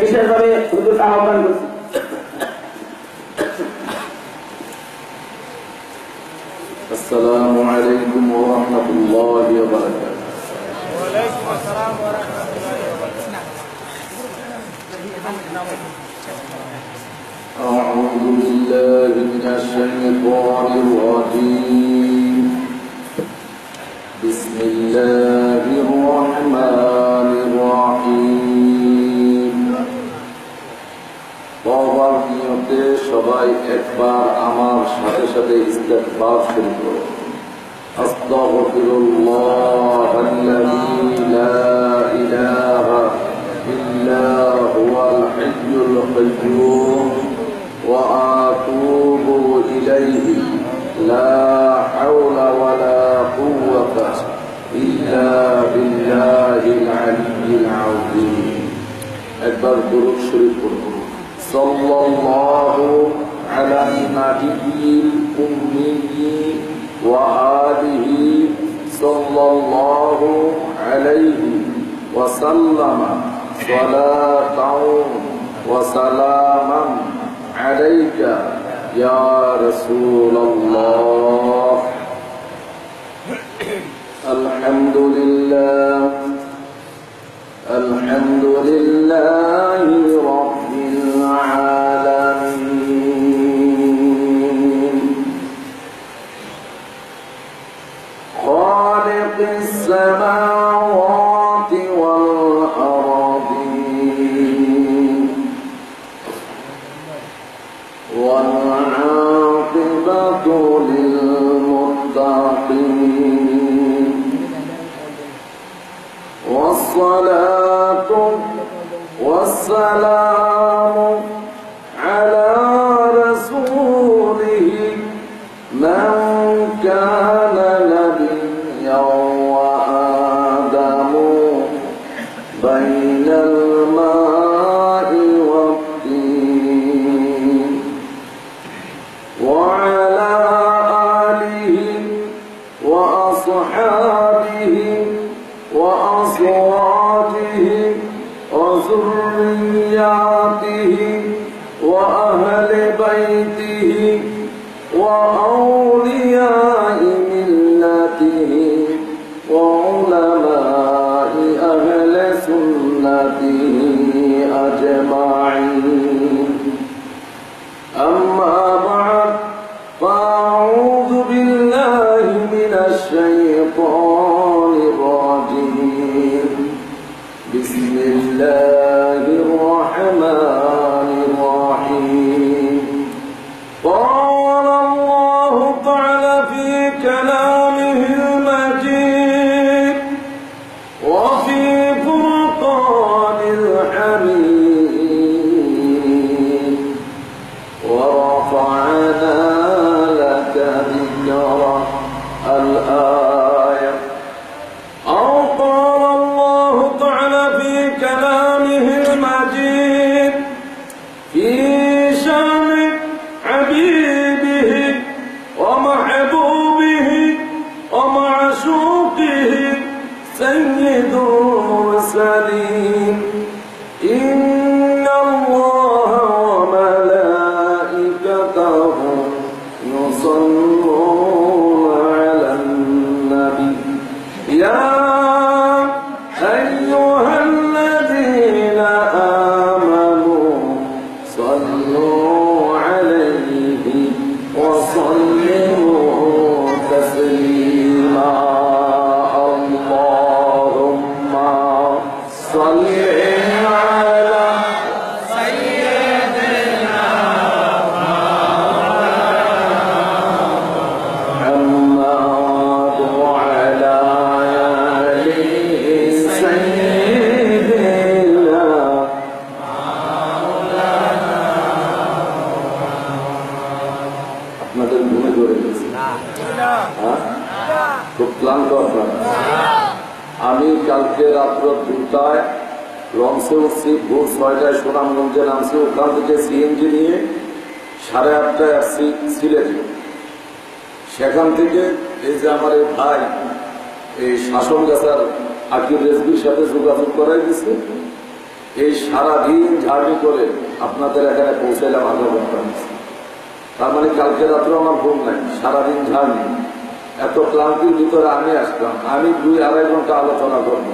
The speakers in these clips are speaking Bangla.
বিশেষভাবে হুজুর আহ্বান করছি। السلام عليكم ورحمة الله وبركاته. وعليكم السلام ورحمة الله وبركاته. أعوذ بالله من الشيطان الرجيم. بسم الله الرحمن الرحيم. বাবার নিয়তে সবাই একবার আমার সাথে সাথে ইস্তেগফার শুরু করুন। আস্তাগফিরুল্লাহাল্লাযী লা ইলাহা ইল্লা হুয়াল হাইয়ুল কাইয়্যুম ওয়া আতুবু ইলাইহি লা হাওলা ওয়া লা কুওয়াতা ইল্লা বিল্লাহিল আলিয়্যিল আযীম। একবার দুরূদ শরীফ পড়ুন। সাল্লাল্লাহু আলান নাবিয়্যিল উম্মিয়্যি ওয়া আলিহি সাল্লাল্লাহু আলাইহি ওয়া সাল্লামা সালাতাও ওয়া সালামান আলাইকা ইয়া রাসূলুল্লাহ। আলহামদুলিল্লাহ আলহামদুলিল্লাহি রাব্বিল আলামিন খালিকিস সামাওয়াতি ওয়াল আরদিন ওয়াল আকিবাতু লিল মুত্তাকিন والصلاة والسلام على رسوله من كان نبيا وآدم بين الماء والطين وعلى آله وأصحابه وأزواجه وذرياته وأهل بيته وأولياء ملته وعلماء أهل سنته أجمعين. أما بعد فأعوذ بالله من الشيطان الرجيم. بسم الله الرحمن الرحيم. قال الله تعالى في كلامه المجيد وفي فرقان الحميد ورفعنا لك ذكرك الآية. أو قال الله تعالى في كلامه المجيد في شأن حبيبه ومحبوبه ومعشوقه سيد المرسلين إن الله وملائكته يصلون على النبي يا أيها الذين آمنوا صلوا عليه وسلموا تسليما. اللهم صل على محمد وعلى آل سيدنا. আপনাদের ঘুমে ধরে গেছে, খুব ক্লান্ত আপনারা। আমি কালকে রাত্র 2টায় লঞ্চে উঠছি, ভোর 6টায় সুনামগঞ্জে নামছি, ওখান থেকে সিএনজি নিয়ে 8:30টায় আসছি সিলেটে। সেখান থেকে এই যে আমার এই ভাই এই শাসন গাছার আকির রেজবির সাথে যোগাযোগ করাই দিচ্ছে, এই সারাদিন জার্নি করে আপনাদের এখানে পৌঁছাইলাম আধা ঘন্টা। তার মানে কালকে রাত্রে আমার ঘুম নাই, সারাদিন জার্নি, এত ক্লান্তির ভিতরে আমি আসলাম। আমি 2-2.5 ঘন্টা আলোচনা করব,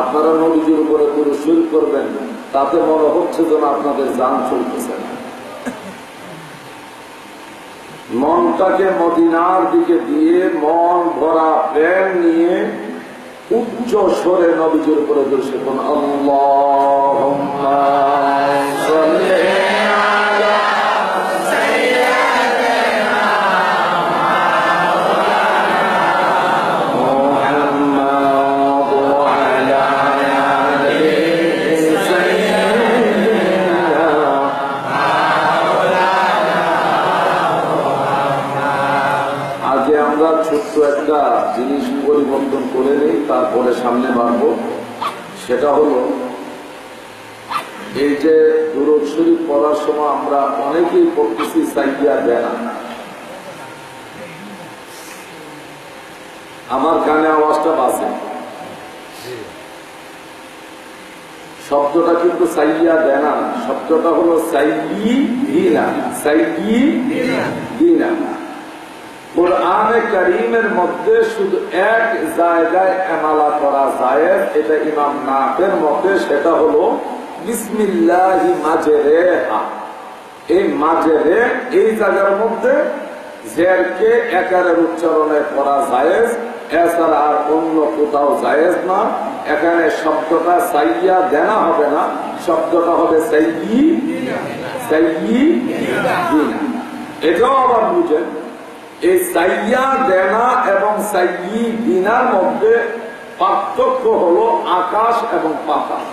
আপনারা নবীজির উপরে পুরস্কার করবেন, তাতে মনে হচ্ছে যেন আপনাদের জান চলতেছে না। মনটাকে মদিনার দিকে দিয়ে মন ভরা প্রেম নিয়ে উচ্চ স্বরে নবীজির উপরে দর্শে কোন আল্লাহুম্মা সাল্লি আলা সাইয়্যিদিনা মুহাম্মাদ ওয়া আলা আলি সাইয়্যিদিনা। আগে আমরা ছোট্ট একটা জিনিস পরিবর্তন করে নেই, তারপরে সামনে বাড়বো। সেটা হলো এই যে দুরূদ শরীফ পড়ার সময় আমরা অনেকেই পড়তেছি সাইয়্যিদা দেনা। আমার কানে আওয়াজটা বাজে, শব্দটা কিন্তু সাইয়্যিদা দেনা, শব্দটা হলো সাইয়্যিদিনা, সাইয়্যিদিনা। কোরআনে কারীমের মধ্যে শুধু এক জায়গায় এমালা করা জায়েজ, এটা ইমাম নাফের মতে, সেটা হলো বিসমিল্লাহি মাজরেহা। এই মাজরে এই জায়গার মধ্যে জেরকে একারের উচ্চারণে করা জায়েজ, এছাড়া আর অন্য কোথাও জায়েজ না। এখানে শব্দটা সাইয়্যিদা দেনা হবে না, শব্দটা হবে সাইয়্যিদিনা। এটাও আবার বুঝেন, এই সাইয়্যিদা দেনা এবং সাইয়্যিদিনার মধ্যে পার্থক্য হলো আকাশ এবং পাতাল।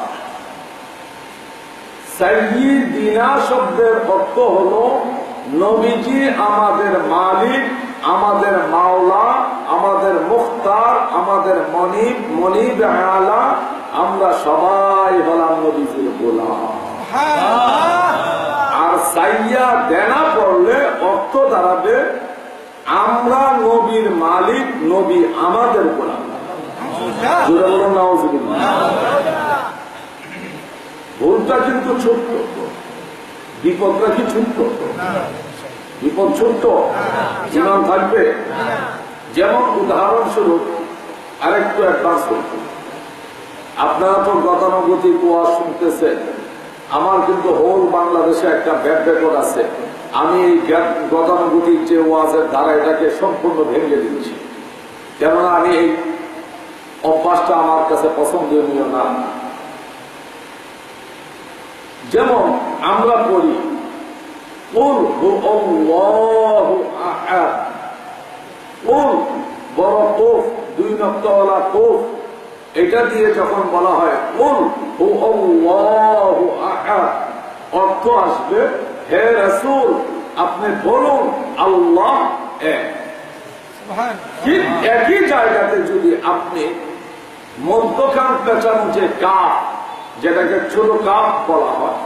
সাইয়্যিদিনা শব্দের অর্থ হলো নবীজি আমাদের মালিক, আমাদের মাওলা, আমাদের মুখতার, আমাদের মনিব আলা, আমরা সবাই হলাম নবীজির গোলাম। আর সাইয়্যিদা দেনা পড়লে অর্থ দাঁড়াবে আমরা নবীর মালিক, নবী আমাদের গোলাম। ভুলটা কিন্তু ছোট্ট, বিপদটা কি ছোট্ট? বিপদ ছোট্ট, জীবন থাকবে। যেমন উদাহরণস্বরূপ আরেকটু অ্যাডভান্স করতে, আপনারা তো গতানুগতিক ওয়াজ শুনতেছেন, আমার কিন্তু হোল বাংলাদেশে একটা ব্যাক রেকর্ড আছে। আমি এই গতানুগতিক যে ওয়াজের ধারা, এটাকে সম্পূর্ণ ভেঙে দিচ্ছি, কেননা আমি এই অভ্যাসটা আমার কাছে পছন্দনীয় না। যেমন আমরা পড়ি কুল হুয়াল্লাহু আহাদ, কুল বড় কোফ, 2 নক্তাওয়ালা কোফ, এটা দিয়ে যখন বলা হয় কুল হুয়াল্লাহু আহাদ, অর্থ আসবে হে রাসূল আপনি বলুন আল্লাহ এক। ঠিক একই জায়গাতে যদি আপনি মধ্যখান পেঁচানো যে কাফ, যেটাকে ছোট কাফ বলা হয়,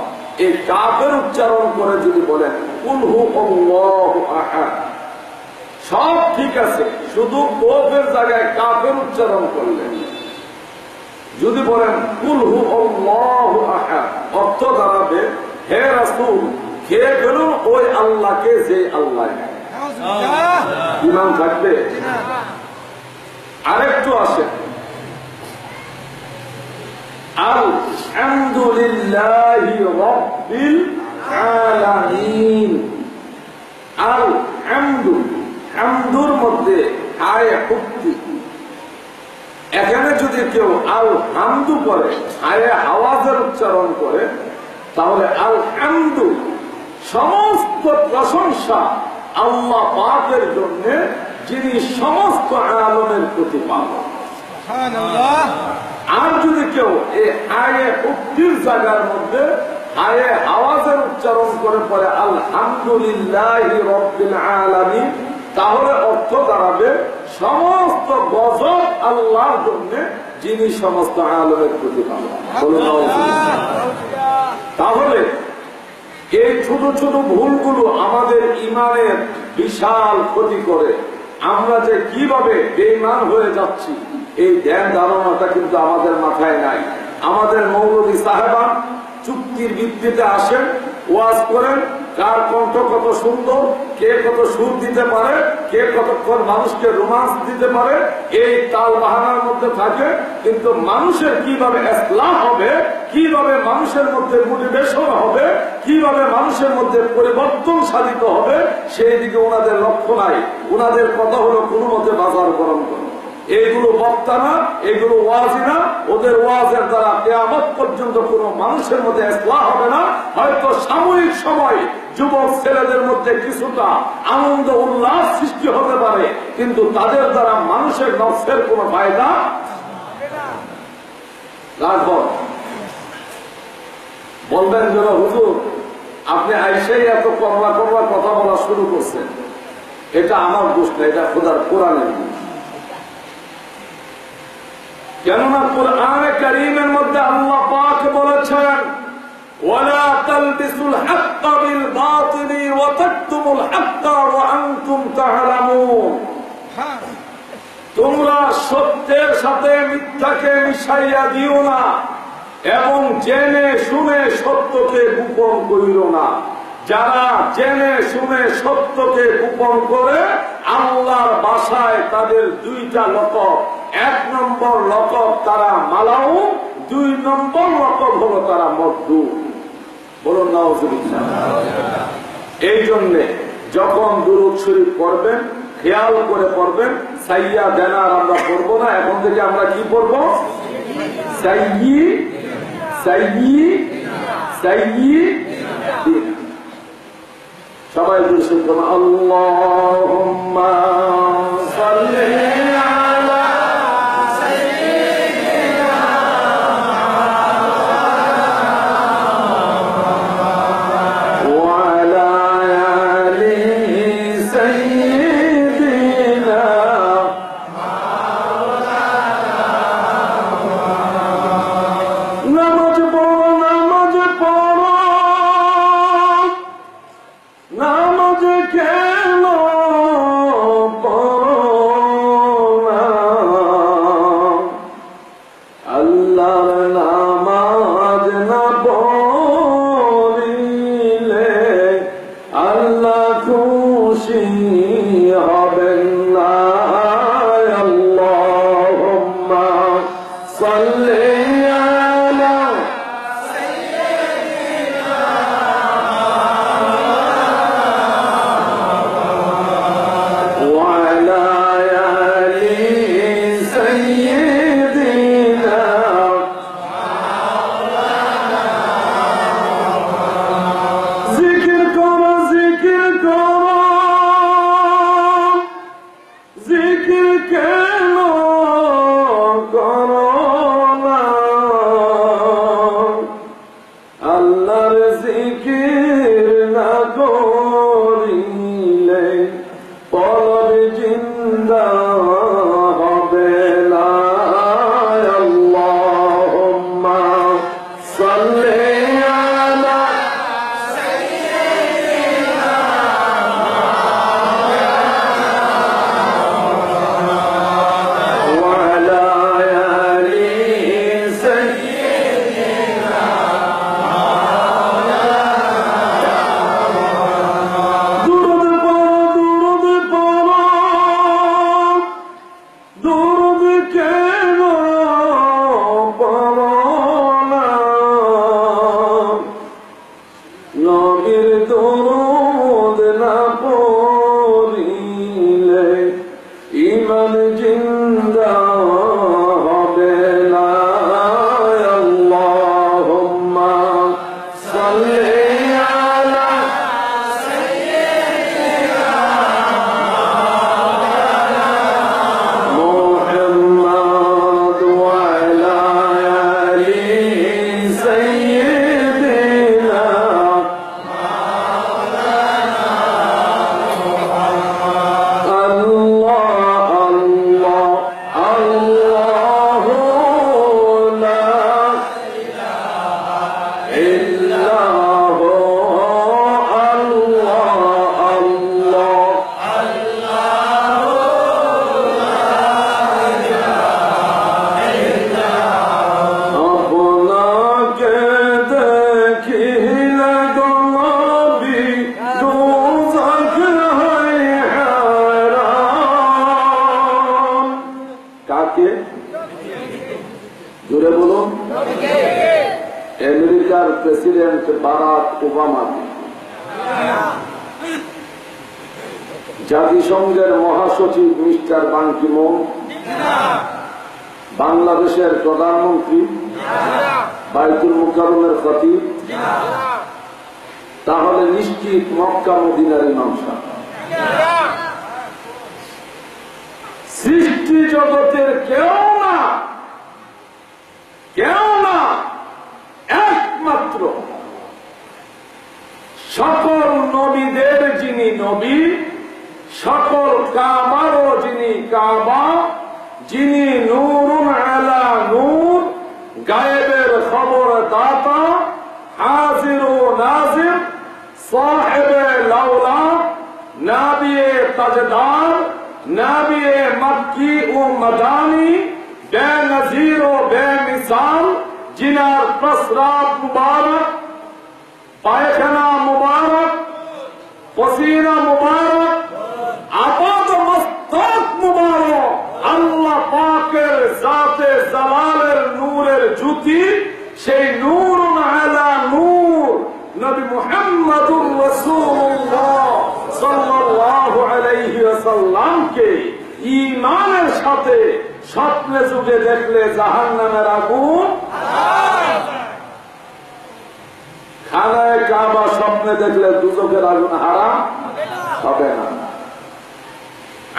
এই কাফের উচ্চারণ করে যদি বলেন কুল হুয়াল্লাহু আহাদ, সব ঠিক আছে, শুধু কোফের জায়গায় কাফের উচ্চারণ করলেন। যদি বলেন কুল হুয়াল্লাহু আহাদ, অর্থ দাঁড়াবে হে রাসূল খেয়ে ফেলুন ওই আল্লাহকে যে আল্লাহ। ইমান থাকবে? আরেকটু আসে আলহামদুলিল্লাহি রাব্বিল আলামিন। হামদুর মধ্যে আয় উক্তি, এখানে যদি কেউ আল হামদু করে, আয়ে আওয়াজের উচ্চারণ করে, তাহলে আল হামদু সমস্ত প্রশংসা আল্লাহ পাকের জন্য, যিনি সমস্ত আলমের প্রতিপালক। আর যদি কেউ এই আয়ে উক্তির জায়গার মধ্যে আয়ে আওয়াজের উচ্চারণ করে পরে আলহামদুলিল্লাহি রাব্বিল আলামিন, তাহলে অর্থ দাঁড়াবে সমস্ত গজব আল্লাহর জন্য, যিনি সমস্ত আলমের প্রতিপালক। তাহলে এই ছোট ছোট ভুলগুলো আমাদের ইমানের বিশাল ক্ষতি করে। আমরা যে কিভাবে বেঈমান হয়ে যাচ্ছি, এই ধ্যান ধারণাটা কিন্তু আমাদের মাথায় নাই। আমাদের মৌলভী সাহেবান চুক্তির ভিত্তিতে আসেন, ওয়াজ করেন, কার কণ্ঠ কত সুন্দর, কে কত সুর দিতে পারে, কে কতক্ষণ মানুষকে রোমান্স দিতে পারে, এই তাল বাহানার মধ্যে থাকে। কিন্তু মানুষের কিভাবে ইসলাহ হবে, কিভাবে মানুষের মধ্যে মোটিভেশন হবে, কিভাবে মানুষের মধ্যে পরিবর্তন সাধিত হবে, সেই দিকে ওনাদের লক্ষ্য নাই। ওনাদের কথা হলো কোনো মতে বাজার গরম করো। এইগুলো বক্তা না, এগুলো ওয়াজি না। ওদের ওয়াজের দ্বারা কিয়ামত পর্যন্ত কোনো মানুষের মধ্যে ইসলাহ হবে না। হয়তো সাময়িক সময় যুবক ছেলেদের মধ্যে কিছুটা আনন্দ উল্লাস সৃষ্টি হতে পারে, কিন্তু তাদের দ্বারা মানুষের নফসের কোনো ফায়দা রাখব। বলবেন যেন হুজুর আপনি আইসেই এত করলা করলা কথা বলা শুরু করছেন, এটা আমার দোষ না, এটা খোদার কোরআনের দোষ। কেননা কুরআনে কারীমের মধ্যে আল্লাহ পাক বলেছেন, ওয়ালা তালবিসুল হাক্কা বিল বাতিলি ওয়া তাকতুমুল হাক্কা ওয়া আনতুম তা'লামুন। তোমরা সত্যের সাথে মিথ্যাকে মিশাইয়া দিও না এবং জেনে শুনে সত্যকে গোপন করিও না। যারা জেনে শুনে সত্যকে গোপন করে আল্লাহর বাসায় তাদের দুইটা লকব। এক নম্বর লকব তারা মালাউ, দুই নম্বর লকব হলো তারা মদ্দু। বলুন নাউজুবিল্লাহ। এই জন্যে যখন দুরূদ শরীফ পড়বেন খেয়াল করে পড়বেন। সাইয়্যা দেনার আমরা পড়বো না, এখন থেকে আমরা কি পড়বো? সাইয়্যি সাইয়্যি সাইয়্যিদিনা। সবাই দুরূদ পড়ুন। আল্লাহুম্মা সাল্লি আলা সাইয়্যিদিনা ওয়া আলা আলি সাইয়্যিদিনা। নামাজ পড়ো, নামাজ পড়ো, নামাজ কেন পড়ো না? আল্লাহর নামাজ না পড়িলে আল্লাহ খুশি হবেন না। আল্লাহুম্মা সাল্লি আলা وعلى آل سيدنا। জিকির করো, জিকির করো, জিকির কেন করো না? আল্লাহর জিকির না করিলে পলব জিন্দা হবে না। আল্লাহুম্মা সাল্লি আলা সাইয়্যিদিনা ওয়া আলা আলি সাইয়্যিদিনা। দুরূদ পড়ো, দুরূদ পড়ো, দুরূদ কেন পড়ো না? নবীর দুরূদ না পড়িলে ঈমান জিন্দা হবে না। আল্লাহুম্মা সাল্লি আলা محمد وعلى آل سيدنا। الله الله الله لا إلا هو الله الله আপন আমেরিকার প্রেসিডেন্ট বারাক ওবামা, জাতিসংঘের মহাসচিব মিস্টার বান কি মুন, বাংলাদেশের প্রধানমন্ত্রী, বাইতুল মুকাররমের খতিব, তাহলে নিশ্চিত মক্কা মদিনার ইমাম সাহেব। সৃষ্টি জগতের কেউ না, একমাত্র সকল নবীদের যিনি নবী, সকল কাবারও যিনি কাবা, যিনি নূরুন আলা নূর, গায়েবের খবর দাতা, হাজির ও নাজির, সাহেবে লাউলা, নাবিয়ে তাজদার, নাবিয়ে মক্কি ও মদানি, বেনজির ও বেমিসাল, जिनार प्रस्राव मुबारक, पायखाना मुबारक, पसीना मुबारक, आपात मस्तक मुबारक, अल्लाह पाकेर जाते जलालेर नूरेर जुती, সেই নূর আলা নূর নবী মুহাম্মদুর রাসূলুল্লাহ সাল্লাল্লাহু আলাইহি ওয়াসাল্লামকে ঈমানের সাথে স্বপ্নে যুগে দেখলে জাহান্নামের আগুন, খানায় কাবা স্বপ্নে দেখলে দুজকের আগুন হারাম হবে না।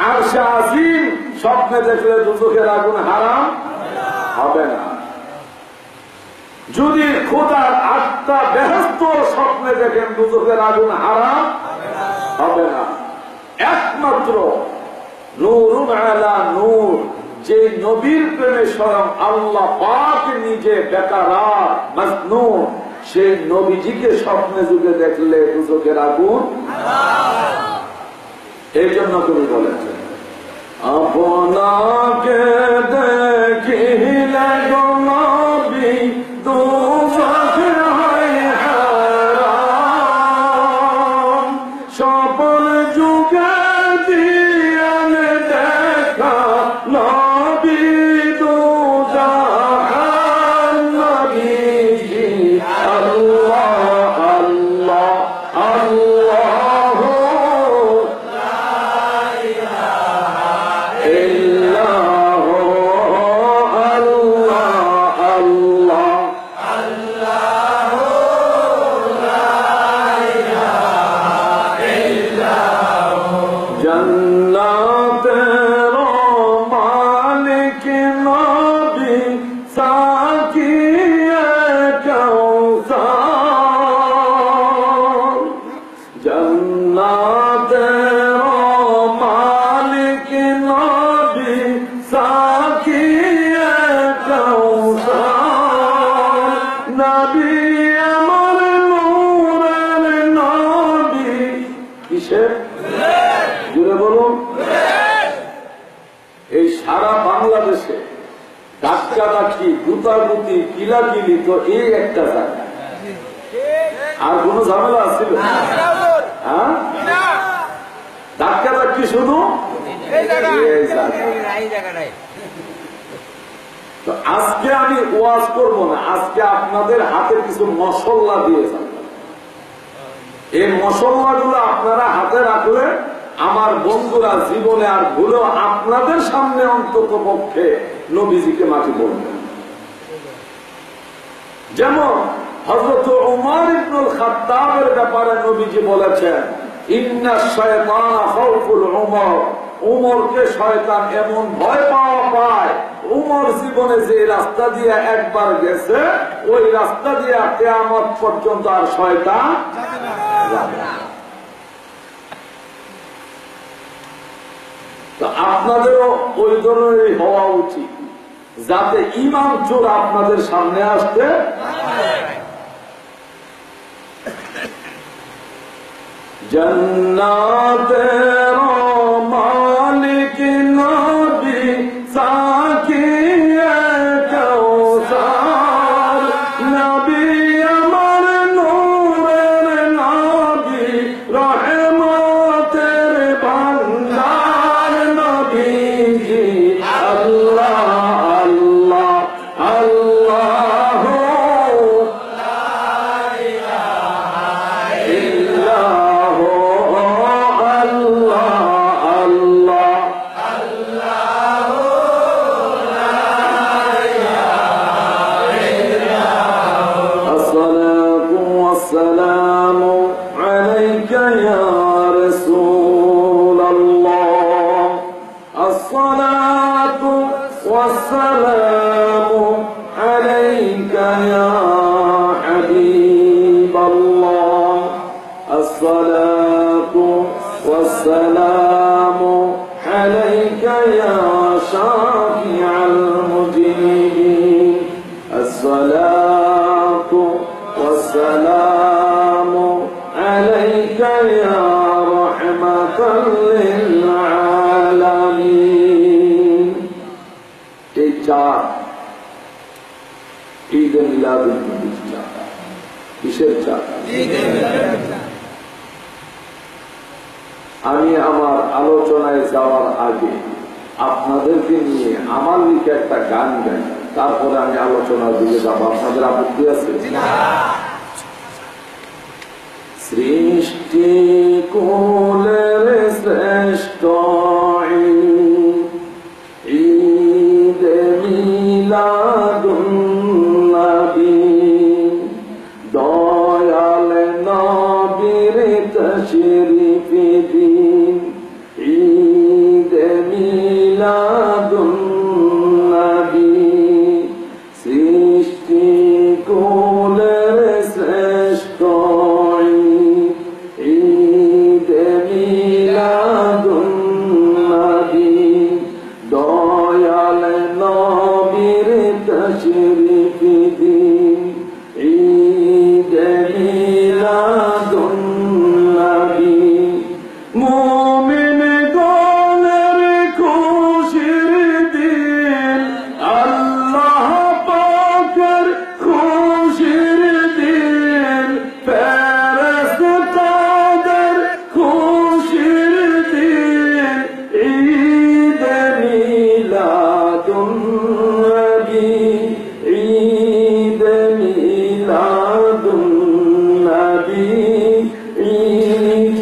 আরশে আজিম স্বপ্নে দেখলে দুজকের আগুন হারাম হবে না। যদি খোদার আত্মা বেহেশত স্বপ্নে দেখেন দুজকের আগুন হারাম হবে না। একমাত্র নূরুন আলা নূর, যে নবীর প্রেমে স্বয়ং আল্লাহ পাক নিজে বেকারার মজনুন, সেই নবীজিকে স্বপ্নে যুগে দেখলে দুজকের আগুন। এই জন্য তুমি বলেছেন আপনাকে দেখিলে গো নবী দুজক হয় হারাম, সকল যুগে দিয়েন দেখা নবী দুজাহান নবীজি আল্লাহ আল্লাহ আল্লাহ লা ইলাহা ইল্লাল্লাহ আল্লাহ আল্লাহ আল্লাহ লা ইলাহা ইল্লাল্লাহ জান্নাতের মালিক নবী সাকিয়ে কাউসার, জান্নাতের মালিক নবী সাকিয়ে কাউসার, নবী আমার নূরের নবী। কিসের? জুড়ে বলুন। এই সারা বাংলাদেশে ডাক্তারাকি, গুতাগুতি, কিলাকিলি তো এই একটা জায়গা, আর কোন ঝামেলা ছিল? হ্যাঁ, ডাক্তারাকি শুধু এই জায়গায়। তো আজকে আমি ওয়াজ করব না, আজকে আপনাদের হাতে কিছু মশলা দিয়ে যান। এই মশলাগুলো আপনারা হাতে রাখলে আমার বন্ধুরা জীবনে আর ভুলেও আপনাদের সামনে অন্তত পক্ষে নবীজিকে মাটি বলবেন। যেমন হযরত উমর ইবনুল খাত্তাবের ব্যাপারে নবীজি বলেছেন, ইন্না শায়তানা খাউফুল উমর, উমরকে শয়তান এমন ভয় পায়, উমর জীবনে যে রাস্তা দিয়ে একবার গেছে ওই রাস্তা দিয়ে কিয়ামত পর্যন্ত আর শয়তান যাবে না। তো আপনাদেরও ওই ধরনের হওয়া উচিত, যাতে ইমাম চোর আপনাদের সামনে আসতে। জান্নাতের মালিক নবী সাকিয়ে কাউসার, নবী আমার নূরের নবী, রহমতের ভান্ডার নবীজি আল্লাহ আল্লাহ আল্লাহ আসসালাতু ওয়াসসালামু আলাইকা ইয়া শাফিআল মুজনিবিন আসসালাতু ওয়াসসালামু আলাইকা ইয়া রাহমাতাল লিল আলামিন। এই চার ঈদ মিলাদুন নবীর চার। কিসের চার? আমি আমার আলোচনায় যাওয়ার আগে আপনাদেরকে নিয়ে আমার লিখে একটা গান গাই, তারপরে আমি আলোচনার দিকে যাবো। আপনাদের আপত্তি আছে? সৃষ্টি কুলের শ্রেষ্ঠ ঈদ মিলাদুন নবী, দয়াল নবীর তশরিফ দিন ঈদ মিলাদুন নবী। সৃষ্টি কুলের শ্রেষ্ঠ ঈদ মিলাদুন নবী, দয়াল নবীর তশরিফ দিন ঈদ মিলাদুন নবী। মুমিন গণের খুশির দিন, আল্লাহ পাকের খুশির দিন, ফেরেশতাদের খুশির দিন ঈদ মিলাদুন নবী, ঈদ মিলাদুন নবী, ঈদ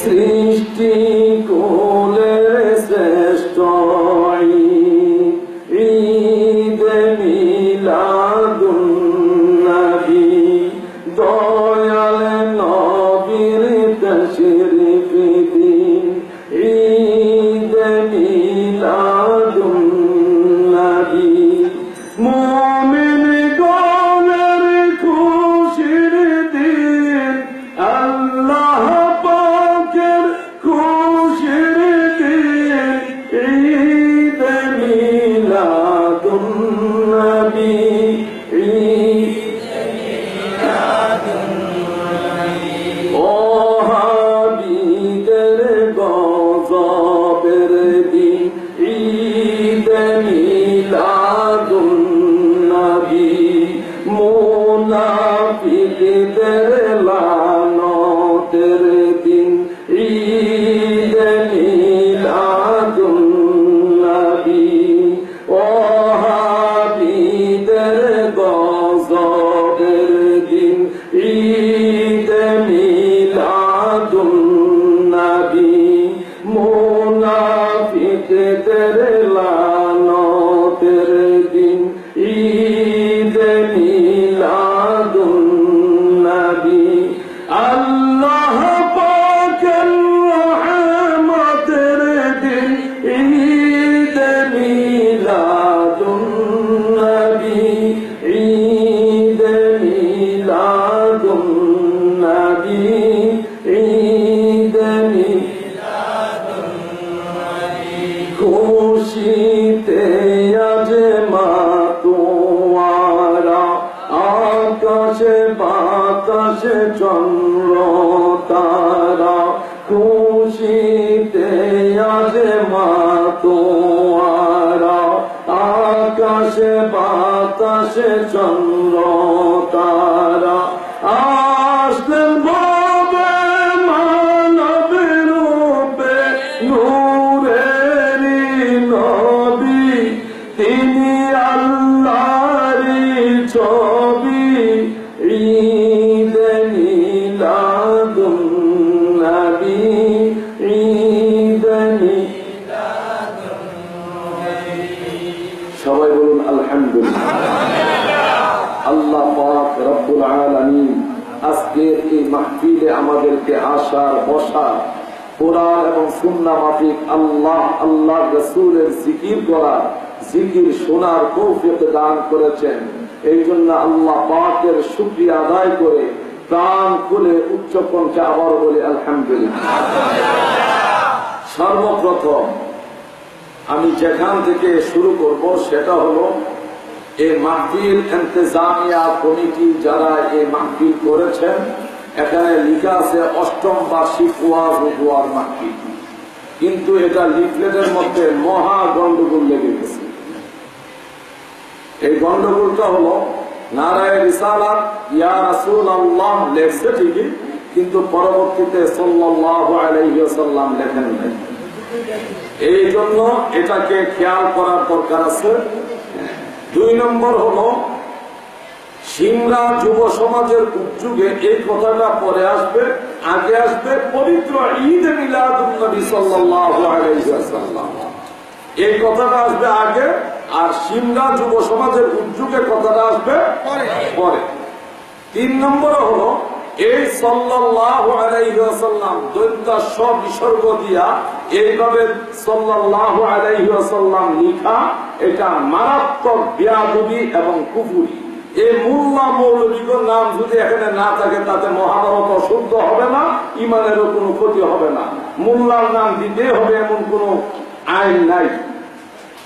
সৃষ্টি কুলের শ্রেষ্ঠ ঈদ মিলাদুন নবী, দয়াল নবীর তশরিফ দিন ঈদ মিলাদুন নবী। মুমিন গণের খুশির দিন, আল্লাহ পাকের খুশির দিন ঈদ মিলাদুন নবী, ঈদ মিলাদুন নবী। ও হাবিদের গজবের দিন ঈদ মিলাদুন নবী, মুনাফিকদের লানতের দিন ঈদ মিলাদুন নবী। ওহাবীদের গজবের দিন ঈদ মিলাদুন নবী, মুনাফিকদের লানতের দিন ঈদ মিলাদুন নবী। আল্লাহ পাকের রহমতের দিন ঈদ মিলাদুন নবী, ঈদ মিলাদুন নবী, ঈদ মিলাদুন নবী। খুশিতে আজ মাতোয়ারা, আকাশে বাতাসে চন্দ্র তারা, খুশিতে আজ মাতোয়ারা, আকাশে বাতাসে চন্দ্র তারা। আসলেন ভবে মানব রূপে নূরেরি নবী, তিনি আল্লাহরি ছবি ঈদ মিলাদুন নবী, ঈদ মিলাদুন নবী। সবাই বলুন আলহামদুলিল্লাহ। আল্লাহ পাক রব্বুল আলামিন আজকের এই মাহফিলে আমাদেরকে আসার বসার, কোরআন এবং সুন্নাহ মাফিক আল্লাহ আল্লাহ রাসূলের জিকির করার জিকির শোনার তৌফিক দান করেছেন। এই জন্য আল্লাহ পাকের শুকরিয়া আদায় করে প্রাণ খুলে উচ্চ কণ্ঠে আবার বলি আলহামদুলিল্লাহ। সর্বপ্রথম আমি যেখান থেকে শুরু করব সেটা হলো এই মাহফিল ইন্তেজামিয়া কমিটি যারা এই মাহফিল করেছেন, এখানে লেখা আছে ৮ম বার্ষিক ওয়াজ ও দোয়ার মাহফিল, কিন্তু এটা লিফলেটের মধ্যে মহা গন্ডগোল লেগে গেছে। এই গন্ডগোলটা হলো নারায়ে রিসালাত ইয়া রাসূলুল্লাহ লেখছে ঠিকই, কিন্তু পরবর্তীতে সাল্লাল্লাহু আলাইহি ওয়াসাল্লাম লেখেন নাই। এই জন্য এটাকে খেয়াল করার দরকার আছে। ২ নম্বর হলো সিমরা যুব সমাজের উদ্যোগে এই কথাটা পরে আসবে, আগে আসবে পবিত্র ঈদ মিলাদুন নবী সাল্লাল্লাহু আলাইহি ওয়াসাল্লাম, এই কথাটা আসবে আগে, আর সিমরা যুব সমাজের উদ্যোগে কথাটা আসবে পরে। ৩ নম্বর হলো এই সাল্লাল্লাহু আলাইহি ওয়াসাল্লাম দৈত্যা সব বিসর্গ দিয়া এইভাবে সাল্লাল্লাহু আলাইহি ওয়াসাল্লাম লিখা, এটা মারাত্মক বেয়াদবি এবং কুফরি। এই মোল্লা মৌলবীর নাম যদি এখানে না থাকে তাতে মহাভারত অশুদ্ধ হবে না, ইমানেরও কোনো ক্ষতি হবে না। মোল্লার নাম দিতে হবে এমন কোনো আইন নাই,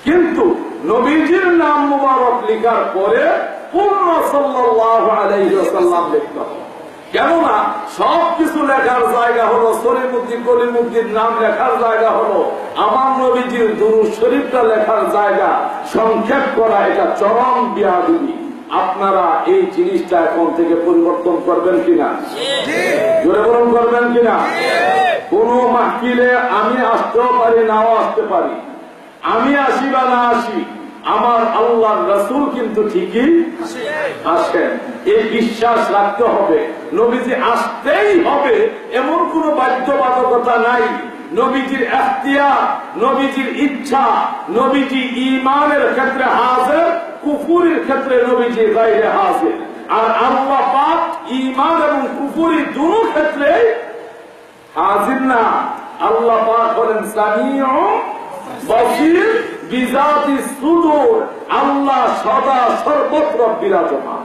কিন্তু নবীজির নাম মুবারক লিখার পরে পূর্ণ সাল্লাল্লাহু আলাইহি ওয়াসাল্লাম লিখতে হবে। কেননা সবকিছু লেখার জায়গা হলো সলিমুদ্দি কলিমুদ্দির নাম লেখার জায়গা হলো আমার নবীজির দুরূদ শরীফটা লেখার জায়গা, সংক্ষেপ করা এটা চরম বেয়াদবি। আপনারা এই জিনিসটা এখন থেকে পরিবর্তন করবেন কিনা? জোরে বলুন, করবেন কিনা? কোন মাহফিলে আমি আসতেও পারি, নাও আসতে পারি, আমি আসি বা না আসি, আমার আল্লাহর রাসূল কিন্তু ঠিকই আসেন। এই বিশ্বাস রাখতে হবে। নবীজি আসতেই হবে এমন কোন বাধ্যবাধকতা নাই। নবীজির ইখতিয়ার, নবীজির ইচ্ছা, নবীজি ঈমানের ক্ষেত্রে হাজির, কুফুরির ক্ষেত্রে নবীজি গায়রে হাজির। আর আল্লাহ পাক ঈমান এবং কুফুরি দুটো ক্ষেত্রে হাজির না। আল্লাহ পাক বলেন সামিউ বসির বিজাতি সুদূর, আল্লাহ সদা সর্বত্র বিরাজমান।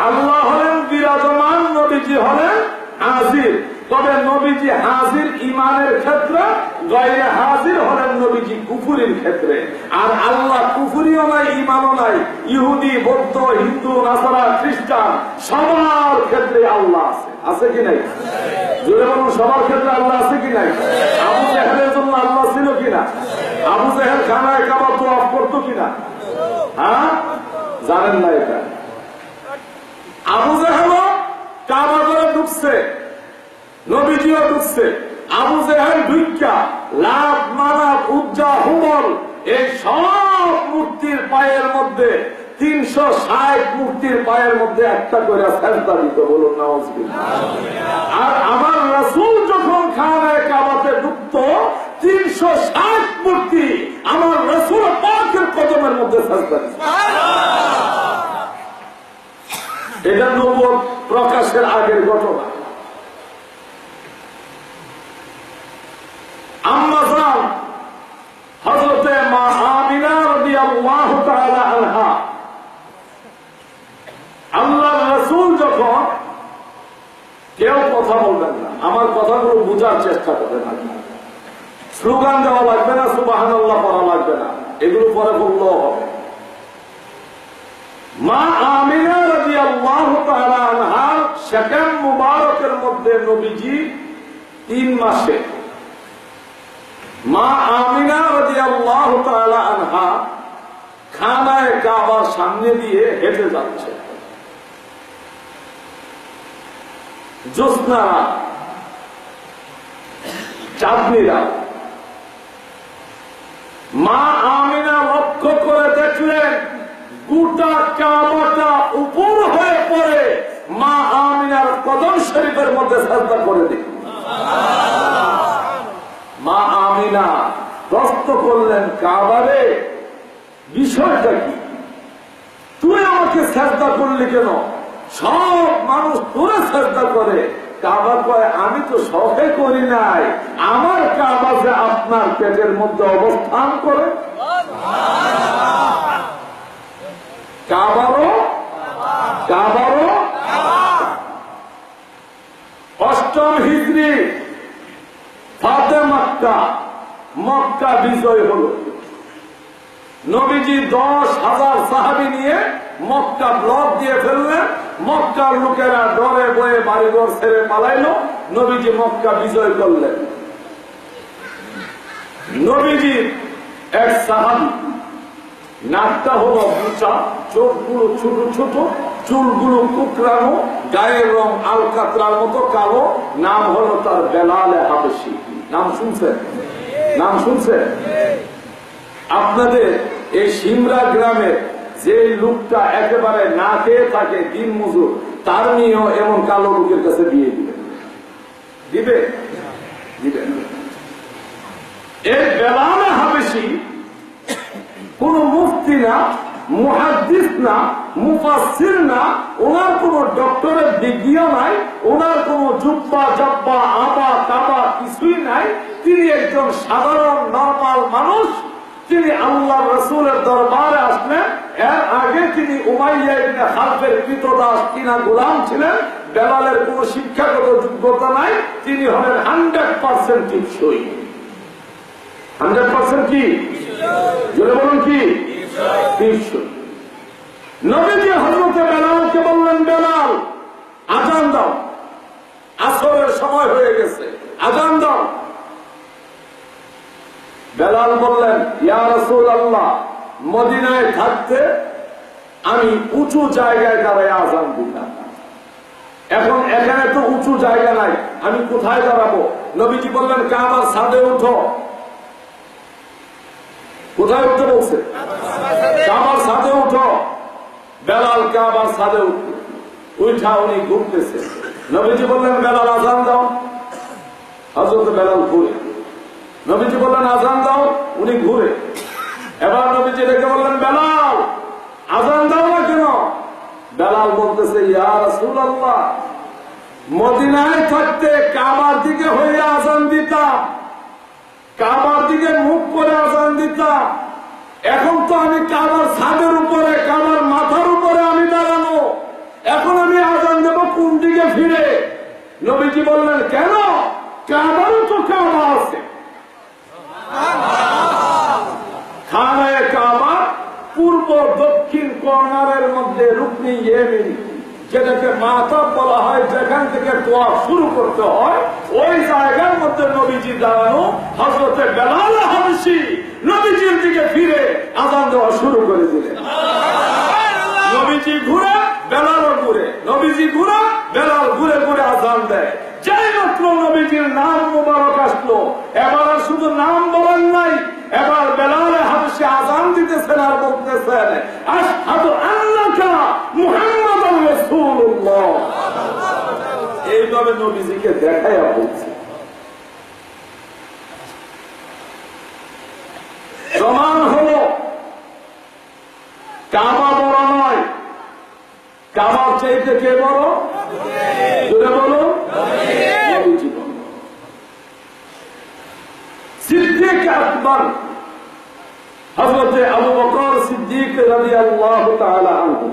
আল্লাহ হলেন বিরাজমান, নবীজি হলেন হাজির। তবে নবীজি হাজির ইমানের ক্ষেত্রে, গায়রে হাজির হলেন নবীজি কুফুরির ক্ষেত্রে। আর আল্লাহ কুফুরিও নাই, ইমানও নাই। ইহুদি, বৌদ্ধ, হিন্দু, নাসারা, খ্রিস্টান সবার ক্ষেত্রে আল্লাহ আছে, আছে কি নাই? জোরে বলুন, সবার ক্ষেত্রে আল্লাহ আছে কি নাই? আবু জেহেলের জন্য আল্লাহ ছিল কিনা? আবু জেহেল খানায় কাবা তোয়াফ করতো কিনা? হ্যাঁ, জানেন না এটা? আবু জেহেল কাবা করে ঢুকছে, নবীজিও ঢুকছে। আবু জেহেল ঢুকা লাত, মানাত, উজ্জা, হুবল এই সব মূর্তির পায়ের মধ্যে ৩৬০ মূর্তির পায়ের মধ্যে একটা করে সেজদা দিত। বলুন নাউজুবিল্লাহ। আর আমার রাসূল যখন খানায়ে কাবাতে ঢুকত ৩৬০ মূর্তি আমার রাসূল পাকের কদমের মধ্যে সেজদা দিত। এটা নবুয়ত প্রকাশের আগের ঘটনা। আম্মা জান হযরতে মা আমিনা রাদিয়াল্লাহু তাআলা আনহা, আল্লাহর রাসূল যখন, কেউ কথা বলবেন না, আমার কথাগুলো বোঝার চেষ্টা করবেন। স্লোগান দেওয়া লাগবে না, সুবহানাল্লাহ পড়া লাগবে না, এগুলো পরে বললেও হবে। মা আমিনা রাদিয়াল্লাহু তাআলা আনহা শাকাম মুবারকের মধ্যে নবীজি 3 মাসে, মা আমিনা রাদিয়াল্লাহু তাআলা আনহা খানায়ে কাবার সামনে দিয়ে হেঁটে যাচ্ছে। জ্যোৎস্নারা, চাঁদনীরা, মা আমিনা লক্ষ্য করে দেখলেন গোটা কাবাটা উপর হয়ে পড়ে মা আমিনার কদম শরীফের মধ্যে সাজদা করে দিল। মা আমিনা প্রশ্ন করলেন, কাবারে বিষয়টা কি? তুই আমাকে সাজদা করলি কেন? সব মানুষ তোরে সাজদা করে, কাবা কয় আমি তো শখে করি নাই, আমার কাবা যে আপনার পেটের মধ্যে অবস্থান করে। কাবারও অষ্টম হিজরি ফাতে মক্কা বিজয় হল। নবীজি 10,000 সাহাবী নিয়ে মক্কা ব্লক দিয়ে ফেললেন। মক্কার লোকেরা ডরে বয়ে বাড়িঘর ছেড়ে পালাইলো। নবীজি মক্কা বিজয় করলেন। নবীজি এক সাহাবী, নাকটা হলো উঁচা, চোখগুলো ছোট ছোট, চুলগুলো কুকরানো, গায়ের রং আলকাতরার মতো কালো। নাম হলো তার বেলাল হাবশী। নাম শুনছেন? আপনাদের এই সিমরা গ্রামে যে লোকটা একেবারে না খেয়ে থাকে, দিন মজুর, তার নিয়েও এমন কালো লোকের কাছে বিয়ে দিবে। এই বেলাল হাবশী কোন মুফতি না, মুহাদ্দিস না, মুফাসসির না, ওনার কোন ডক্টরের ডিগ্রিও নাই, ওনার কোন জুব্বা জাব্বা আবা কাবা কিছুই নাই। তিনি একজন সাধারণ নরমাল মানুষ। তিনি আল্লাহ রাসূলের দরবারে আসলেন। এর আগে তিনি উমাইয়া ইবনে খালফের কৃতদাস কিনা গোলাম ছিলেন। বেলালের কোন শিক্ষাগত যোগ্যতা নাই। তিনি হলেন 100% টিকসই। 100% কি? জোরে বলুন কি? নবীজি হযরতে বেলালকে বললেন, বেলাল আযান দাও, আসরের সময় হয়ে গেছে, আযান দাও। বেলাল বললেন, ইয়া রাসূলুল্লাহ, মদিনায় থাকতে আমি উঁচু জায়গায় দাঁড়ায় আযান দিতাম। এখন এখানে তো উঁচু জায়গা নাই, আমি কোথায় দাঁড়াবো? নবীজি বললেন, কাবার ছাদে উঠো। কোথায় উঠতে বলছে? কাবার ছাদে উঠো। বেলাল কাবার ছাদে উঠা উনি ঘুরতেছে। নবীজি বললেন, বেলাল আযান দাও। হযরত বেলাল ঘুরে। নবীজি বললেন, আযান দাও। উনি ঘুরে। এবার নবীজি ডেকে বললেন, বেলাল আযান দাও না কেন? বেলাল বলতেছে, ইয়া রাসূলুল্লাহ, মদিনায় থাকতে কাবার দিকে হয়ে আযান দিতাম, কাবার দিকে মুখ করে আযান দিতাম। এখন তো আমি কাবার ছাদের উপরে, কাবার মাথার উপরে আমি দাঁড়ানো, এখন আমি আযান দেব কোন দিকে ফিরে? নবীজি বললেন, কেন? কাবারও তো কাবা আছে। খানায়ে কাবা পূর্ব দক্ষিণ কর্নারের মধ্যে রুকনি ইয়েমিনি, যেটাকে মাথা বলা হয়, যেখান থেকে তোয়াফ শুরু করতে হয়, ওই জায়গার মধ্যে নবীজি দাঁড়ানো। হযরতে বেলাল হাবশী নবীজির দিকে ফিরে আযান দেওয়া শুরু করে দিলেন। নবীজি ঘুরে, বেলালও ঘুরে, নবীজি ঘুরে, বেলাল ঘুরে ঘুরে আযান দেয়। যেই মাত্র নবীজির নাম মুবারক আসলো, এবার আর শুধু নাম বলেন নাই, এবার বেলাল হাবশী আযান দিতেছেন আর বলতেছেন, আশহাদু আন্নাকা মুহাম্মাদুর রাসূলুল্লাহ। এইভাবে নবীজিকে দেখাইয়া বলছে। প্রমাণ হলো কাবা বড় নয়, কাবার চাইতে কে বড়? জোরে বলো। নবীজি বড়। সিদ্দিক আকবর হযরতে আবু বকর সিদ্দিক রাদিয়াল্লাহু তাআলা আনহু,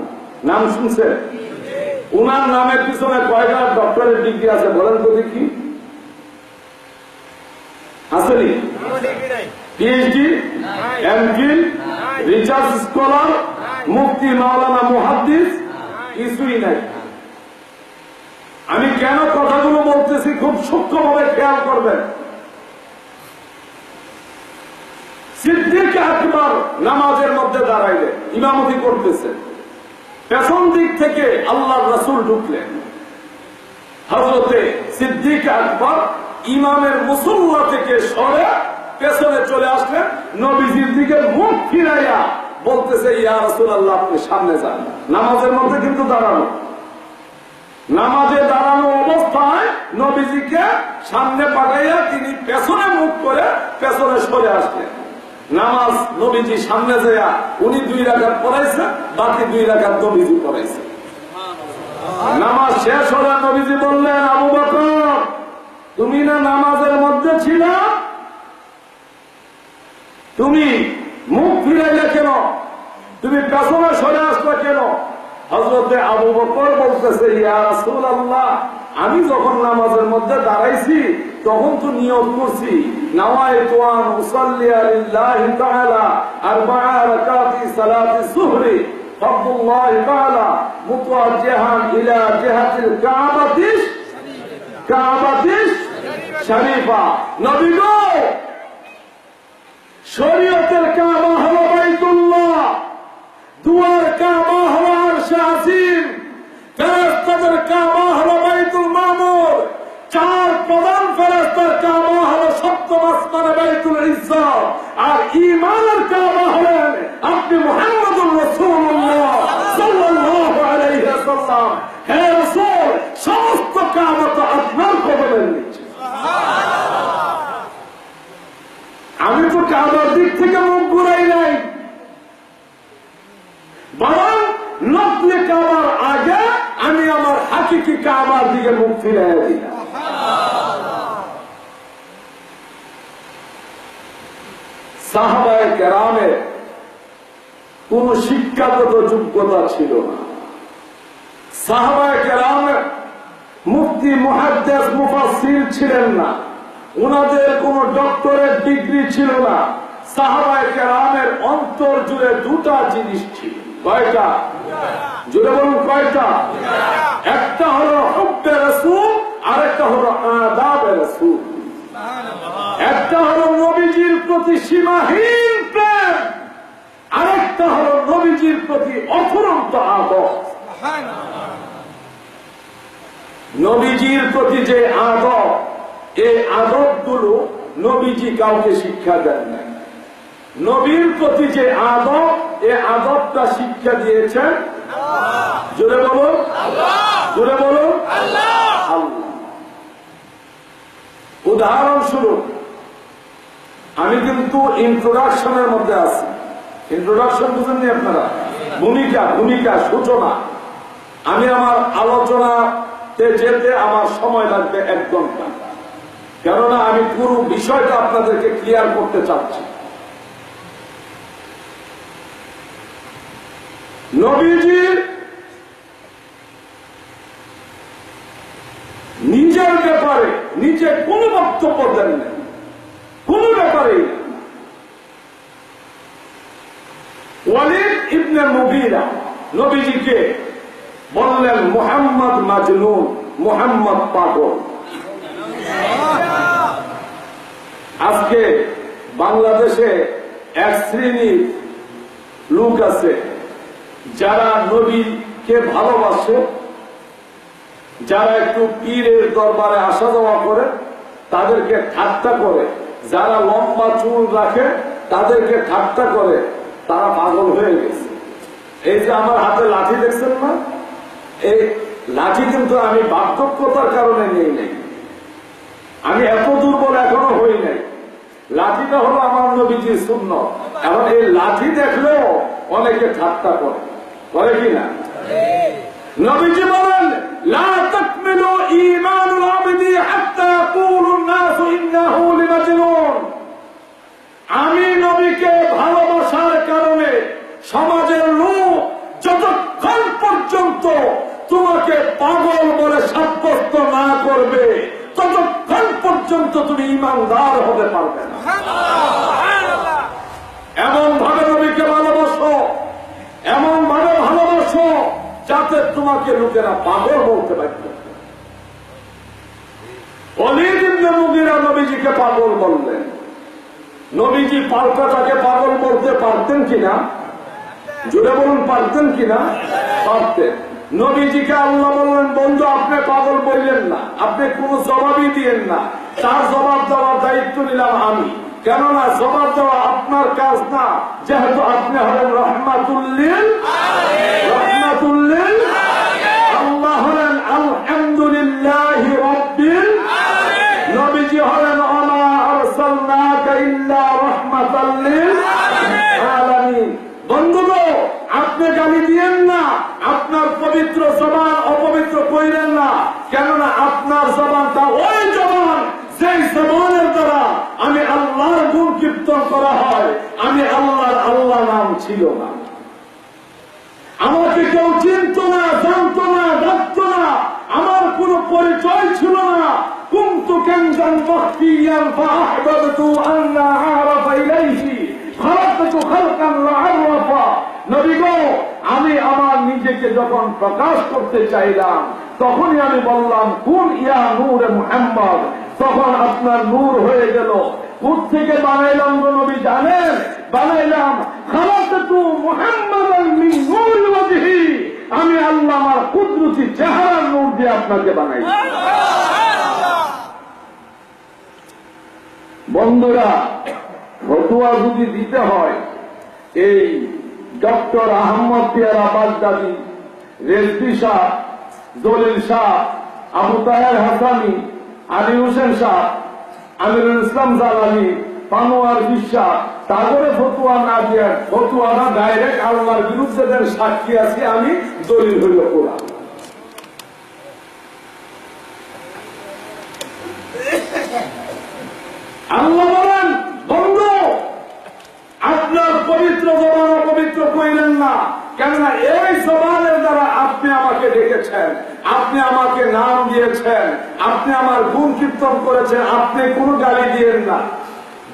নাম শুনছেন? উনার নামের পিছনে কয়টা ডক্টরের ডিগ্রি আছে বলেন তো দেখি? আসেনি? পিএইচডি, এমফিল, রিসার্চ স্কলার, মুফতি, মাওলানা, মুহাদ্দিস, কিছুই নাই। আমি কেন কথাগুলো বলতেছি খুব সূক্ষ্মভাবে খেয়াল করবেন। সিদ্দিক আকবর নামাজের মধ্যে দাঁড়াইলে ইমামতি করতেছে, পেছন দিক থেকে আল্লাহর রাসূল ঢুকলেন। হযরতে সিদ্দিক আকবর ইমামের মুসল্লা থেকে সরে পেছনে চলে আসলেন, নবীজির দিকে মুখ ফিরাইয়া বলতেছে, ইয়া রাসূলুল্লাহ, আপনি সামনে যান। নামাজের মধ্যে কিন্তু দাঁড়ানো, নামাজে দাঁড়ানো অবস্থায় নবীজিকে সামনে পাঠাইয়া তিনি পেছনে মুখ করে পেছনে সরে আসলেন। নামাজ নবীজি সামনে যায়, উনি 2 রাকাত পড়াইছে, বাকি 2 রাকাত নবীজি পড়াইছে। নামাজ শেষ হলে নবীজি বললেন, আবু বকর তুমি না নামাজের মধ্যে ছিল, তুমি মুখ ফিরাইলে কেন, তুমি পেছনে সরে আসলে কেন? হযরতে আবু বকর বলতেছে, ইয়া রাসূলুল্লাহ, আমি যখন নামাজের মধ্যে দাঁড়াইছি তখন তো নিয়ত করছি, নাওয়াইতু আন উসাল্লি লিল্লাহি তাআলা আরবা'a রাকাতি সালাতি যুহরি ফাদুল্লাহি তাআলা মুতাওয়াজ্জিহান ইলা জিহাতিল কাবাতিশ শরীফা। নবী গো, শরীয়তের কাবা হলো বাইতুল্লাহ, দুয়ার কাবা হলো আরশে আজিম, ফেরেশতাদের কাবা হলো বাইতুল মামুর, চার প্রধান ফেরেশতার কাবা হলো সপ্তম আসমানে বাইতুল ইজ্জা, আর ঈমানের কাবা হলেন আপনি মুহাম্মদুর রাসূলুল্লাহ সাল্লাল্লাহু আলাইহি ওয়াসাল্লাম। হে রাসূল, সমস্ত কাবা তো আপনার কদমের নিচে। আমি তো কাবার দিক থেকে মুখ ঘুরাই নাই, বরং নকলি কাবার আগে আমি আমার হাকিকি কাবার দিকে মুখ ফিরাই দিলাম। সাহাবায়ে কেরামের কোন শিক্ষাগত যোগ্যতা ছিল না। সাহাবায়ে কেরামের মুফতি, মুহাদ্দিস, মুফাসসির ছিলেন না, ওনাদের কোন ডক্টরেট ডিগ্রি ছিল না। সাহাবায়ে কেরামের অন্তর জুড়ে দুটা জিনিস ছিল। কয়টা? জুড়ে বলুন কয়টা? একটা হলো হুব্বে রাসূল, আর একটা হলো আদাবে রাসূল। একটা হলো নবীজির প্রতি সীমাহীন প্রেম, আরেকটা হলো নবীজির প্রতি অফুরন্ত আদব। নবীজির প্রতি যে আদব, এই আদবগুলো নবীজি কাউকে শিক্ষা দেন না। নবীর প্রতি যে আদব, এই আদবটা শিক্ষা দিয়েছেন জোরে বলুন জোরে বলুন আল্লাহ। উদাহরণস্বরূপ, আমি কিন্তু ইন্ট্রোডাকশনের মধ্যে আছি। ইন্ট্রোডাকশন বুঝেননি আপনারা? ভূমিকা সূচনা। আমি আমার আলোচনাতে যেতে আমার সময় লাগবে 1 ঘন্টা, কেননা আমি পুরো বিষয়টা আপনাদেরকে ক্লিয়ার করতে চাচ্ছি। নবীজি নিজের ব্যাপারে নিজে কোনো বক্তব্য দেন না, কোন ব্যাপারে। ওয়ালিদ ইবনে মুগীরা নবীজিকে বললেন, মুহাম্মদ মাজনুন, মুহাম্মদ পাগল। আজকে বাংলাদেশে এক শ্রেণীর লোক আছে যারা নবীকে ভালোবাসে, যারা একটু পীরের দরবারে আসা যাওয়া করে তাদেরকে ঠাট্টা করে, যারা লম্বা চুল রাখে তাদেরকে ঠাট্টা করে, তারা পাগল হয়ে গেছে। এই যে আমার হাতে লাঠি দেখছেন না, এই লাঠি কিন্তু আমি বার্ধক্যতার কারণে নেই নাই, আমি এত দুর্বল এখনো হই নাই। লাঠিটা হলো আমার নবীজির সুন্নাত। এখন এই লাঠি দেখলেও অনেকে ঠাট্টা করে, করে কিনা? নবীজি বলেন, লা তাকমিলু ঈমানুল আবদি হাত্তা ইয়াকুলুন নাসু ইন্নাহু লিমাজনুন। আমি নবীকে ভালোবাসার কারণে সমাজের লোক যতক্ষণ পর্যন্ত তোমাকে পাগল বলে সাব্যস্ত না করবে, ততক্ষণ পর্যন্ত তুমি ঈমানদার হতে পারবে না। এমন ভাবে নবীকে ভালোবাসো, এমন ভাবে ভালোবাসো যাতে তোমাকে লোকেরা পাগল বলতে পারবে। ওয়ালিদ ইবনে মুগীরা নবীজিকে পাগল বললেন। নবীজি পাল্টাটাকে পাগল বলতে পারতেন কিনা? জোরে বলুন, পারতেন কিনা? পারতেন। নবীজিকে আল্লাহ বললেন, বন্ধু আপনি পাগল বললেন না, আপনি কোন জবাবই দিয়েন না, তার জবাব দেওয়ার দায়িত্ব নিলাম আমি। কেননা জবাব দেওয়া আপনার কাজ না, যেহেতু আপনি হলেন রহমাতুল্লিল রহমাতুল্লিল। আল্লাহ হলেন আলহামদুলিল্লাহি রাব্বিল। নবীজি হলেন ওমা আরসালনাকা ইল্লা রাহমাতাল লিল আলামিন। বন্ধুগণ, আপনাকে গালি দিয়েন না, আপনার পবিত্র জবান অপবিত্র কইলেন না, কেননা আপনার জবানটা ওই জবান যেই জবানের দ্বারা আমি আল্লাহর গুণ কীর্তন করা হয়। আমি আল্লাহ নাম ছিল না, আমাকে কেউ চিনত না, জানতো না, ডাকতো না, আমার কোন পরিচয় ছিল না। কুনতু কানজান মাখফিয়ান ফাআহবাবতু আন লা আ'রাফা ইলাইহি খালাকতু খালকান লা'আরাফা। নবী গো, আমি আমার নিজেকে যখন প্রকাশ করতে চাইলাম তখনই আমি বললাম কুন ইয়া নূরে মুহাম্মদ, তখন আপনার নূর হয়ে গেল। কোত্থেকে বানাইলাম গো নবী জানেন? বানাইলাম খালাকতু মুহাম্মাদান মিন নূরি ওয়াজহি, আমি আল্লাহ আমার কুদরতি চেহারার নূর দিয়ে আপনাকে বানাইলাম। বন্ধুরা, ফতোয়া যদি দিতে হয়, এই ডক্টর আহমদ পিয়ারা বাগদাদি, রেজভি শাহ, জলিল শাহ, আবু তাহের হাসানি, আলী হোসেন শাহ, আমিরুল ইসলাম জালালি, পানোয়ার বিশ্বাস, তারপরে ফতুয়া না দিয়ে ফতুয়া না ডাইরেক্ট আল্লাহর বিরুদ্ধে দেন সাক্ষী আছি আমি, দলিল হইল কোরআন। আল্লাহ বলেন বন্ধু, আপনার পবিত্র জবান অপবিত্র কইলেন না, কেননা এই জবানের দ্বারা আপনি আমাকে ডেকেছেন, আপনি আমাকে নাম দিয়েছেন, আপনি আমার গুণ কীর্তন করেছেন, আপনি কোন গালি দিয়েন না।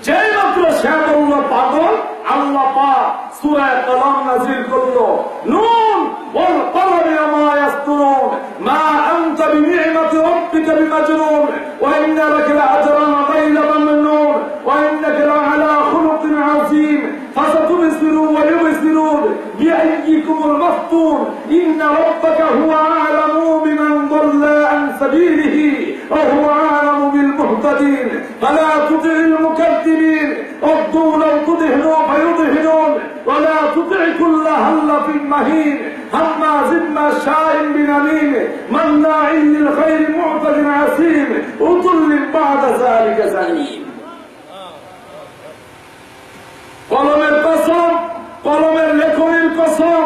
যেই মাত্র সে বলল পাগল, আল্লাহ পাক সূরা কলম নাযিল করলো, নুন ওয়াল কলমি ওয়া ইয়াসতুরুন মা আনতা বিনি'মাতি রাব্বিকা বিমাজনুন ওয়া ইন্না লাকা লা'ajran غير ممنون وإنك لعلى خلق عظيم فستبصر ويبصرون بأيكم المفتون إن ربك هو أعلم بمن ضل عن سبيله وهو أعلم بالمهتدين فلا تطع المكذبين ودوا لو تدهنوا فيدهنون ولا تطع كل هلة مهين هماز مشاء بنميم مناع للخير معتد عسيم عتل بعد ذلك زنيم। কলমের কসম, কলমের লেখনের কসম,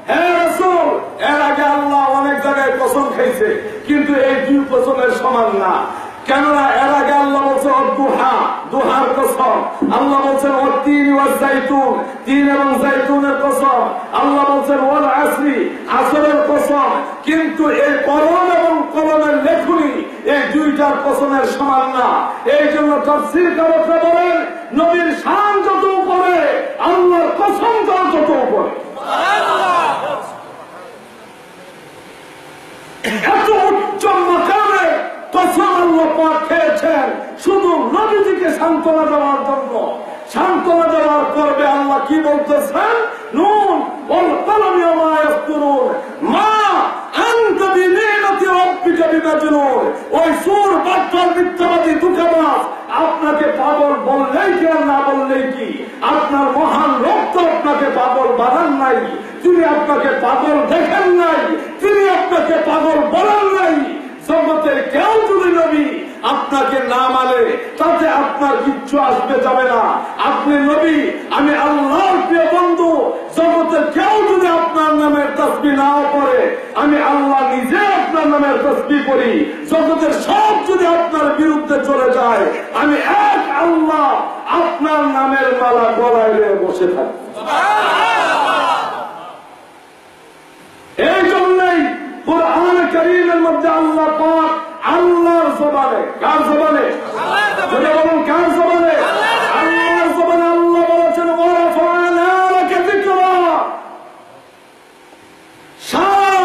হে রাসূল, এর আগে আল্লাহ অনেক জায়গায় কসম খাইছে, কিন্তু এই দুই কসমের সমান না। কেননা এর আগে আল্লাহ বলছে দুহা, দুহার কসম, আল্লাহ বলছেন তিন ওয়াজ জাইতুন, তিন এবং জাইতুনের কসম, আল্লাহ বলছেন ওয়াল আসরি, আসরের কসম। কিন্তু এই কলম এবং কলমের লেখনী এই দুইটার কসমের সমান না। এই জন্য তাফসীরকারকরা বলেন নবীর শান যত উপরে আল্লাহর কসম তত উপরে। এত উচ্চ মাকামে কসম আল্লাহ পাক খেয়েছেন শুধু নবীজিকে সান্ত্বনা দেওয়ার জন্য। সান্ত্বনা দেওয়ার পর্বে আল্লাহ কি বলতেছেন? নুন ওয়াল কলমি ওয়া ইয়াসতুরুন মা আনতা বিনি'মাতি রাব্বিকা বিমাজনুন। ওই সুর বাট্টার মিথ্যাবাদী ধোঁকাবাজ আপনাকে পাগল বললেই কি আর না বললেই কি? আপনার মহান রক্ত আপনাকে পাগল বানান নাই, তিনি আপনাকে পাগল দেখেন নাই, তিনি আপনাকে পাগল বলেন নাই। জগতের কেউ যদি নবী আপনাকে না মানে তাতে আপনার কিচ্ছু আসবে যাবে না। আপনি নবী, আমি আল্লাহর প্রিয় বন্ধু। জগতের কেউ যদি আপনার নামের তাসবিহ নাও পড়ে, আমি আল্লাহ নিজে আপনার নামের তাসবিহ করি। জগতের সব যদি আপনার বিরুদ্ধে চলে যায়, আমি এক আল্লাহ আপনার নামের মালা গলায় বসে থাকি। এই জন্যই কুরআন কারীমের মধ্যে আল্লাহ পাক আল্লাহর জবানে, কার জবানে? যদি বলুন কার জবানে? আল্লাহর জবানে আল্লাহ বলেছেন ওয়া রাফা'না লাকা যিকরা। সারা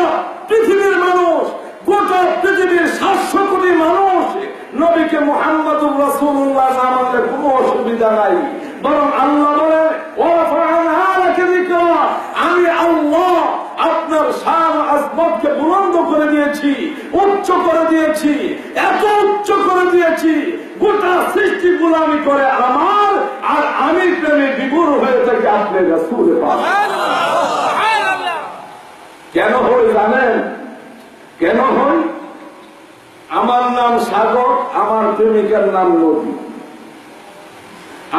পৃথিবীর মানুষ, গোটা পৃথিবীর 700 কোটি মানুষ নবীকে মুহাম্মদুর রাসূলুল্লাহ না মানলে কোনো অসুবিধা নাই। বরং আল্লাহ বলে ওয়া রাফা'না লাকা যিকরা, আমি আল্লাহ আপনার শান আজমতকে বুলন্দ করে দিয়েছি, উচ্চ করে দিয়েছি, এত উচ্চ করে দিয়েছি গোটা সৃষ্টি গোলামি করে আমার, আর আমি প্রেমে বিভোর হয়ে থাকি আপনার রাসূলের পাক। কেন হয় জানেন? কেন হয়? আমার নাম সাগর, আমার প্রেমিকার নাম নদী।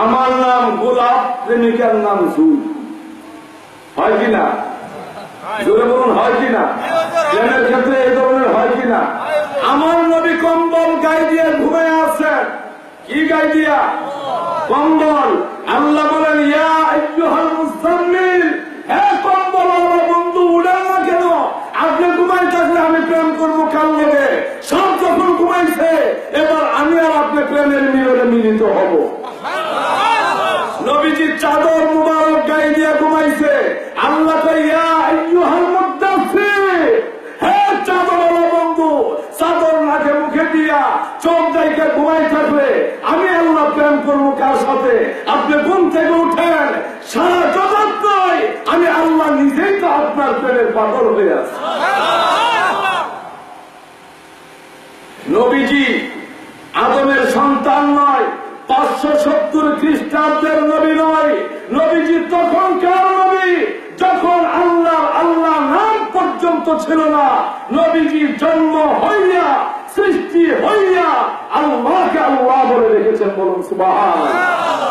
আমার নাম গোলাপ, প্রেমিকার নাম ঝুল। হয় কিনা? জোরে বলুন হয় কিনা? প্রেমের ক্ষেত্রে এই ধরনের হয় কিনা? আমার নবী কম্বল গায়ে দিয়ে ঘুমিয়ে আছেন। কি গায়ে দিয়া? কম্বল। আল্লাহ বলেন ইয়া আইয়ুহাল মুজাম্মিল, হে কম্বল আমার বন্ধু উড়েন না কেন? আপনি ঘুমাই থাকলে আমি প্রেম করবো কাল লগে। সব যখন ঘুমাইছে এবার আমি আর আপনি প্রেমের মিলনে মিলিত হব। নবীজি চাদর মুবারক গায়ে দিয়ে ঘুমাইছে। আল্লাহ ইয়া আইয়ুহাল মুদাসসির, হে চাদরওয়ালা বন্ধু চাদর নাকে মুখে দিয়া চোখ দেখে ঘুমাই থাকলে আমি আল্লাহ প্রেম করবো কার সাথে? আপনি ঘুম থেকে উঠেন, সারা জগৎ নয় আমি আল্লাহ নিজেই তো আপনার প্রেমের পাগল হয়ে আছি। নবীজি আদমের সন্তান নয়, 570 খ্রিস্টাব্দের নবী নয়। নবীজি তখনকার নবী যখন আল্লাহ নাম পর্যন্ত ছিল না। নবীজি জন্ম হইয়া সৃষ্টি হইয়া আল্লাহকে আল্লাহ বলে রেখেছেন। বলুন সুবহানাল্লাহ।